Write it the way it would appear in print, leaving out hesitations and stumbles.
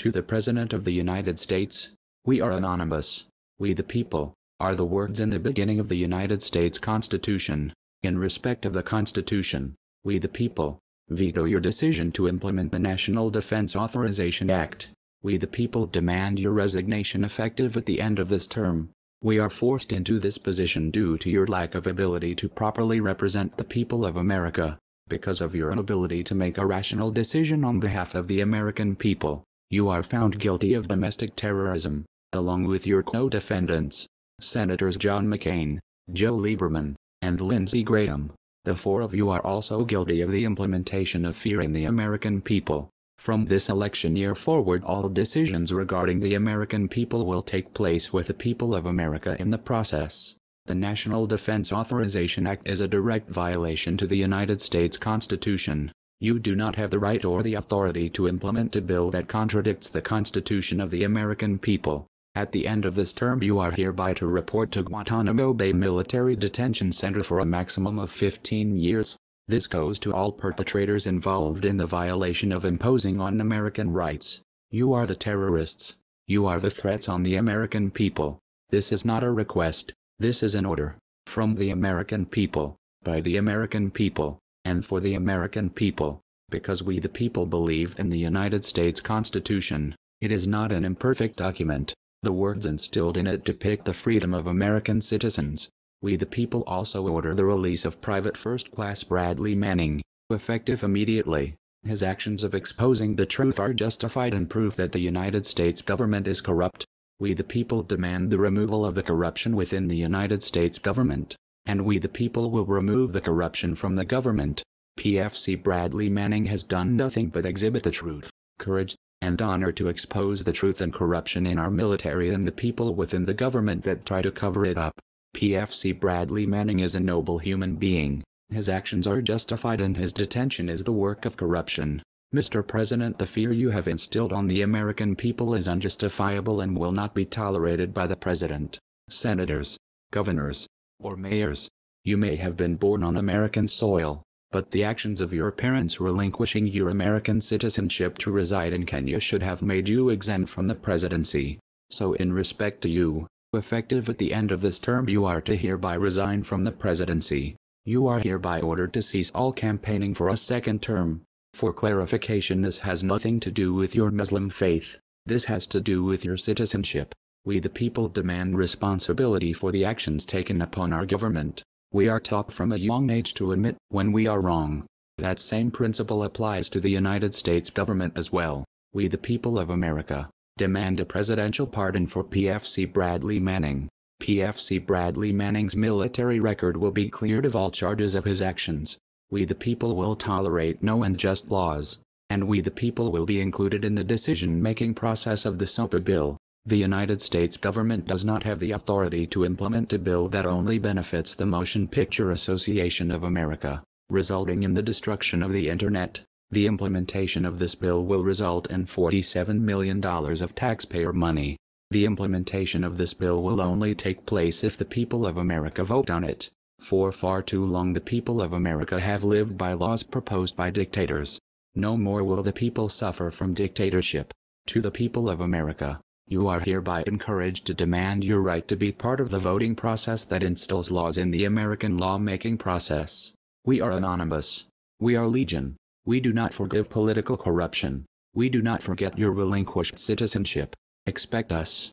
To the President of the United States, we are anonymous. We the people, are the words in the beginning of the United States Constitution. In respect of the Constitution, we the people, veto your decision to implement the National Defense Authorization Act. We the people demand your resignation effective at the end of this term. We are forced into this position due to your lack of ability to properly represent the people of America. Because of your inability to make a rational decision on behalf of the American people, you are found guilty of domestic terrorism, along with your co-defendants, Senators John McCain, Joe Lieberman, and Lindsey Graham. The four of you are also guilty of the implementation of fear in the American people. From this election year forward, all decisions regarding the American people will take place with the people of America in the process. The National Defense Authorization Act is a direct violation to the United States Constitution. You do not have the right or the authority to implement a bill that contradicts the Constitution of the American people. At the end of this term, you are hereby to report to Guantanamo Bay Military Detention Center for a maximum of 15 years. This goes to all perpetrators involved in the violation of imposing on American rights. You are the terrorists. You are the threats on the American people. This is not a request. This is an order. From the American people, by the American people, and for the American people. Because we the people believe in the United States Constitution. It is not an imperfect document. The words instilled in it depict the freedom of American citizens. We the people also order the release of Private First Class Bradley Manning, effective immediately. His actions of exposing the truth are justified and prove that the United States government is corrupt. We the people demand the removal of the corruption within the United States government, and we the people will remove the corruption from the government. PFC Bradley Manning has done nothing but exhibit the truth, courage, and honor to expose the truth and corruption in our military and the people within the government that try to cover it up. PFC Bradley Manning is a noble human being. His actions are justified and his detention is the work of corruption. Mr. President, the fear you have instilled on the American people is unjustifiable and will not be tolerated by the President, senators, governors, or mayors. You may have been born on American soil, but the actions of your parents relinquishing your American citizenship to reside in Kenya should have made you exempt from the presidency. So in respect to you, effective at the end of this term, you are to hereby resign from the presidency. You are hereby ordered to cease all campaigning for a second term. For clarification, this has nothing to do with your Muslim faith. This has to do with your citizenship. We the people demand responsibility for the actions taken upon our government. We are taught from a young age to admit when we are wrong. That same principle applies to the United States government as well. We the people of America demand a presidential pardon for PFC Bradley Manning. PFC Bradley Manning's military record will be cleared of all charges of his actions. We the people will tolerate no unjust laws, and we the people will be included in the decision-making process of the SOPA bill. The United States government does not have the authority to implement a bill that only benefits the Motion Picture Association of America, resulting in the destruction of the Internet. The implementation of this bill will result in $47 million of taxpayer money. The implementation of this bill will only take place if the people of America vote on it. For far too long the people of America have lived by laws proposed by dictators. No more will the people suffer from dictatorship. To the people of America, you are hereby encouraged to demand your right to be part of the voting process that instills laws in the American lawmaking process. We are anonymous. We are legion. We do not forgive political corruption. We do not forget your relinquished citizenship. Expect us.